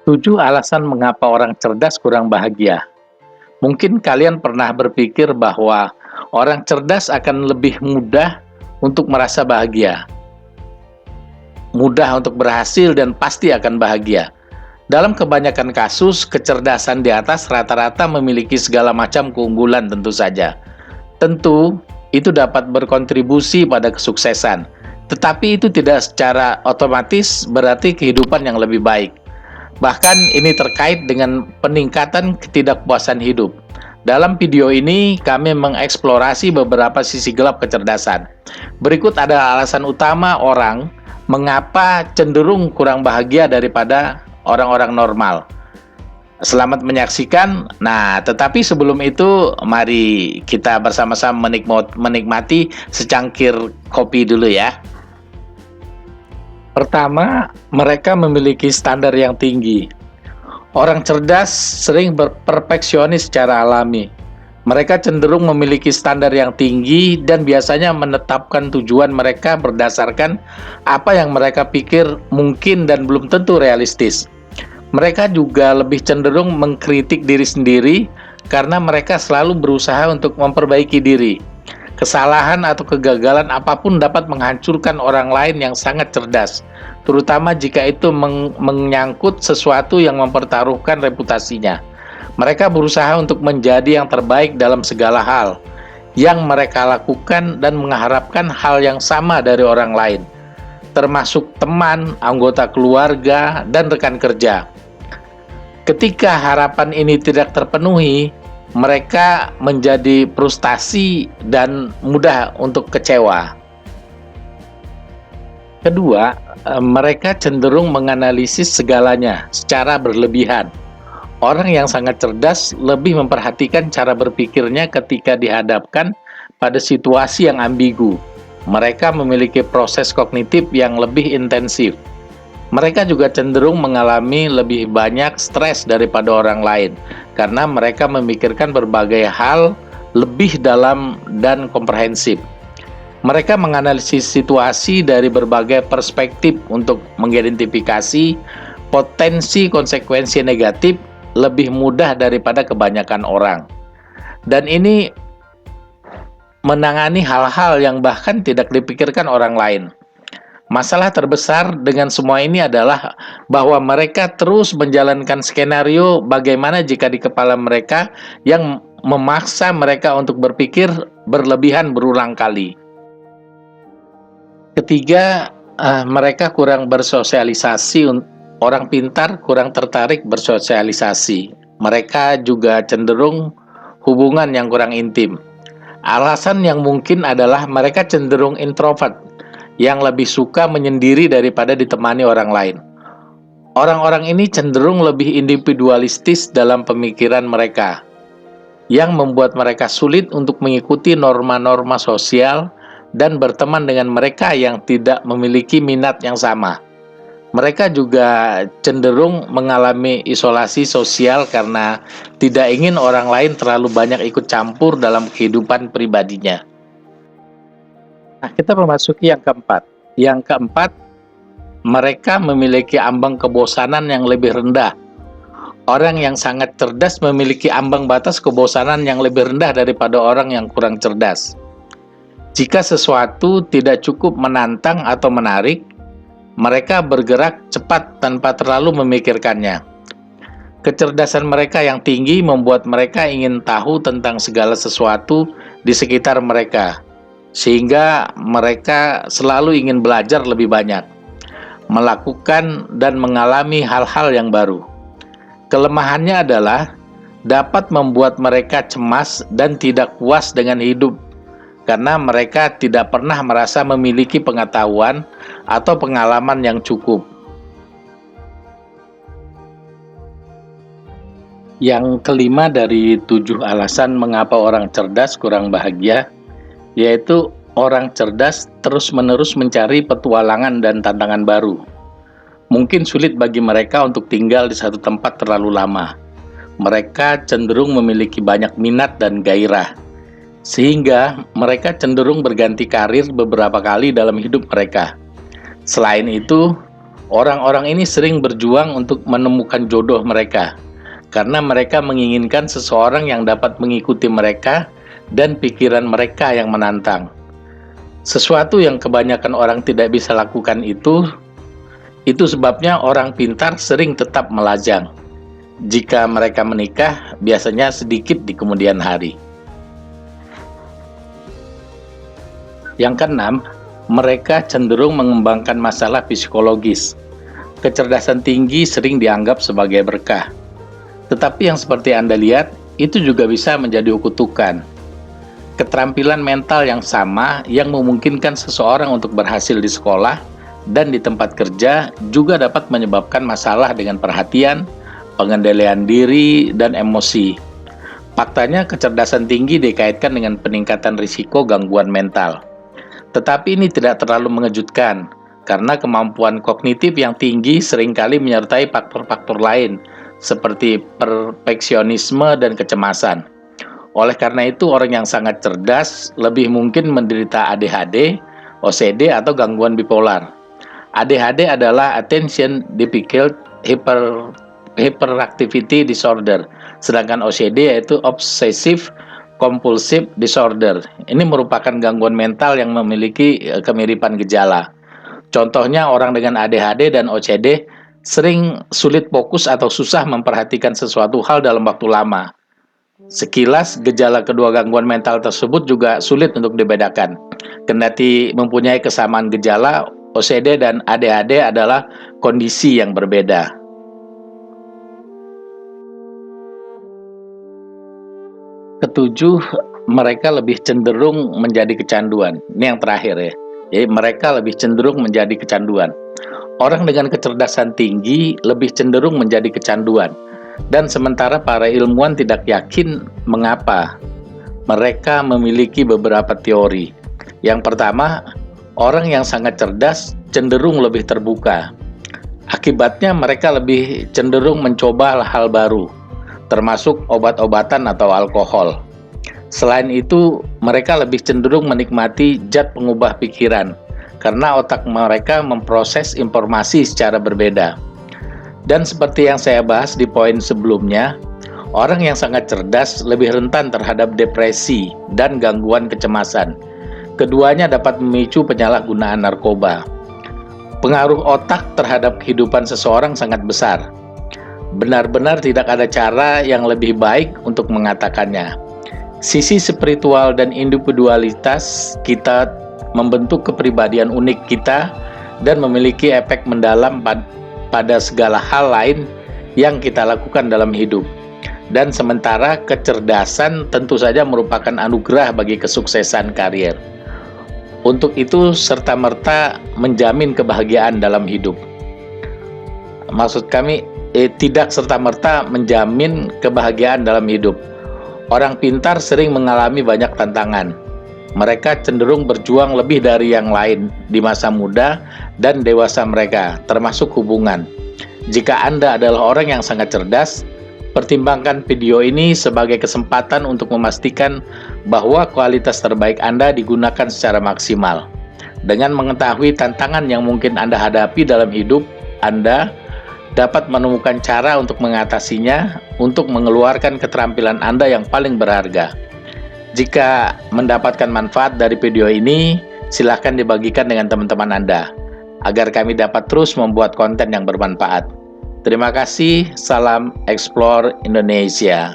7 alasan mengapa orang cerdas kurang bahagia. Mungkin kalian pernah berpikir bahwa orang cerdas akan lebih mudah untuk merasa bahagia, mudah untuk berhasil dan pasti akan bahagia. Dalam kebanyakan kasus, kecerdasan di atas rata-rata memiliki segala macam keunggulan tentu saja. Tentu, itu dapat berkontribusi pada kesuksesan, tetapi itu tidak secara otomatis berarti kehidupan yang lebih baik. Bahkan ini terkait dengan peningkatan ketidakpuasan hidup. Dalam video ini, kami mengeksplorasi beberapa sisi gelap kecerdasan. Berikut ada alasan utama orang mengapa cenderung kurang bahagia daripada orang-orang normal. Selamat menyaksikan. Nah, tetapi sebelum itu, mari kita bersama-sama menikmati secangkir kopi dulu ya. Pertama, mereka memiliki standar yang tinggi. Orang cerdas sering berperfeksionis secara alami. Mereka cenderung memiliki standar yang tinggi dan biasanya menetapkan tujuan mereka berdasarkan apa yang mereka pikir mungkin dan belum tentu realistis. Mereka juga lebih cenderung mengkritik diri sendiri karena mereka selalu berusaha untuk memperbaiki diri. Kesalahan atau kegagalan apapun dapat menghancurkan orang lain yang sangat cerdas, terutama jika itu menyangkut sesuatu yang mempertaruhkan reputasinya. Mereka berusaha untuk menjadi yang terbaik dalam segala hal yang mereka lakukan dan mengharapkan hal yang sama dari orang lain, termasuk teman, anggota keluarga, dan rekan kerja. Ketika harapan ini tidak terpenuhi, mereka menjadi frustasi dan mudah untuk kecewa. Kedua, mereka cenderung menganalisis segalanya secara berlebihan. Orang yang sangat cerdas lebih memperhatikan cara berpikirnya ketika dihadapkan pada situasi yang ambigu. Mereka memiliki proses kognitif yang lebih intensif. Mereka juga cenderung mengalami lebih banyak stres daripada orang lain karena mereka memikirkan berbagai hal lebih dalam dan komprehensif. Mereka menganalisis situasi dari berbagai perspektif untuk mengidentifikasi potensi konsekuensi negatif lebih mudah daripada kebanyakan orang. Dan ini menangani hal-hal yang bahkan tidak dipikirkan orang lain. Masalah terbesar dengan semua ini adalah bahwa mereka terus menjalankan skenario bagaimana jika di kepala mereka yang memaksa mereka untuk berpikir berlebihan berulang kali. Ketiga, mereka kurang bersosialisasi. Orang pintar kurang tertarik bersosialisasi. Mereka juga cenderung hubungan yang kurang intim. Alasan yang mungkin adalah mereka cenderung introvert, yang lebih suka menyendiri daripada ditemani orang lain. Orang-orang ini cenderung lebih individualistis dalam pemikiran mereka, yang membuat mereka sulit untuk mengikuti norma-norma sosial dan berteman dengan mereka yang tidak memiliki minat yang sama. Mereka juga cenderung mengalami isolasi sosial karena tidak ingin orang lain terlalu banyak ikut campur dalam kehidupan pribadinya. Nah, kita memasuki yang keempat. Yang keempat, mereka memiliki ambang kebosanan yang lebih rendah. Orang yang sangat cerdas memiliki ambang batas kebosanan yang lebih rendah daripada orang yang kurang cerdas. Jika sesuatu tidak cukup menantang atau menarik, mereka bergerak cepat tanpa terlalu memikirkannya. Kecerdasan mereka yang tinggi membuat mereka ingin tahu tentang segala sesuatu di sekitar mereka, sehingga mereka selalu ingin belajar lebih banyak, melakukan dan mengalami hal-hal yang baru. Kelemahannya adalah dapat membuat mereka cemas dan tidak puas dengan hidup, karena mereka tidak pernah merasa memiliki pengetahuan atau pengalaman yang cukup. Yang kelima dari 7 alasan mengapa orang cerdas kurang bahagia, yaitu orang cerdas terus-menerus mencari petualangan dan tantangan baru. Mungkin sulit bagi mereka untuk tinggal di satu tempat terlalu lama. Mereka cenderung memiliki banyak minat dan gairah, sehingga mereka cenderung berganti karir beberapa kali dalam hidup mereka. Selain itu, Orang-orang ini sering berjuang untuk menemukan jodoh mereka, karena mereka menginginkan seseorang yang dapat mengikuti mereka dan pikiran mereka yang menantang. Sesuatu yang kebanyakan orang tidak bisa lakukan itu sebabnya orang pintar sering tetap melajang. Jika mereka menikah, biasanya sedikit di kemudian hari. Yang keenam, mereka cenderung mengembangkan masalah psikologis. Kecerdasan tinggi sering dianggap sebagai berkah. Tetapi yang seperti Anda lihat, itu juga bisa menjadi kutukan. Keterampilan mental yang sama yang memungkinkan seseorang untuk berhasil di sekolah dan di tempat kerja juga dapat menyebabkan masalah dengan perhatian, pengendalian diri, dan emosi. Faktanya, kecerdasan tinggi dikaitkan dengan peningkatan risiko gangguan mental. Tetapi ini tidak terlalu mengejutkan, karena kemampuan kognitif yang tinggi seringkali menyertai faktor-faktor lain, seperti perfeksionisme dan kecemasan. Oleh karena itu, orang yang sangat cerdas lebih mungkin menderita ADHD, OCD, atau gangguan bipolar. ADHD adalah Attention Deficit Hyperactivity Disorder, sedangkan OCD yaitu Obsessive Compulsive Disorder. Ini merupakan gangguan mental yang memiliki kemiripan gejala. Contohnya, orang dengan ADHD dan OCD sering sulit fokus atau susah memperhatikan sesuatu hal dalam waktu lama. Sekilas, gejala kedua gangguan mental tersebut juga sulit untuk dibedakan. Kendati mempunyai kesamaan gejala, OCD dan ADHD adalah kondisi yang berbeda. Ketujuh, mereka lebih cenderung menjadi kecanduan. Ini yang terakhir ya. Jadi mereka lebih cenderung menjadi kecanduan. Orang dengan kecerdasan tinggi lebih cenderung menjadi kecanduan. Dan sementara para ilmuwan tidak yakin mengapa. Mereka memiliki beberapa teori. Yang pertama, orang yang sangat cerdas cenderung lebih terbuka. Akibatnya mereka lebih cenderung mencoba hal baru, termasuk obat-obatan atau alkohol. Selain itu, mereka lebih cenderung menikmati zat pengubah pikiran, karena otak mereka memproses informasi secara berbeda. Dan seperti yang saya bahas di poin sebelumnya, orang yang sangat cerdas lebih rentan terhadap depresi dan gangguan kecemasan. Keduanya dapat memicu penyalahgunaan narkoba. Pengaruh otak terhadap kehidupan seseorang sangat besar. Benar-benar tidak ada cara yang lebih baik untuk mengatakannya. Sisi spiritual dan individualitas kita membentuk kepribadian unik kita dan memiliki efek mendalam pada segala hal lain yang kita lakukan dalam hidup. Dan sementara kecerdasan tentu saja merupakan anugerah bagi kesuksesan karier. Untuk itu serta-merta menjamin kebahagiaan dalam hidup. Maksud kami, tidak serta-merta menjamin kebahagiaan dalam hidup. Orang pintar sering mengalami banyak tantangan. Mereka cenderung berjuang lebih dari yang lain di masa muda dan dewasa mereka, termasuk hubungan. Jika Anda adalah orang yang sangat cerdas, pertimbangkan video ini sebagai kesempatan untuk memastikan bahwa kualitas terbaik Anda digunakan secara maksimal. Dengan mengetahui tantangan yang mungkin Anda hadapi dalam hidup, Anda dapat menemukan cara untuk mengatasinya, untuk mengeluarkan keterampilan Anda yang paling berharga. Jika mendapatkan manfaat dari video ini, silahkan dibagikan dengan teman-teman Anda, agar kami dapat terus membuat konten yang bermanfaat. Terima kasih, salam Explore Indonesia.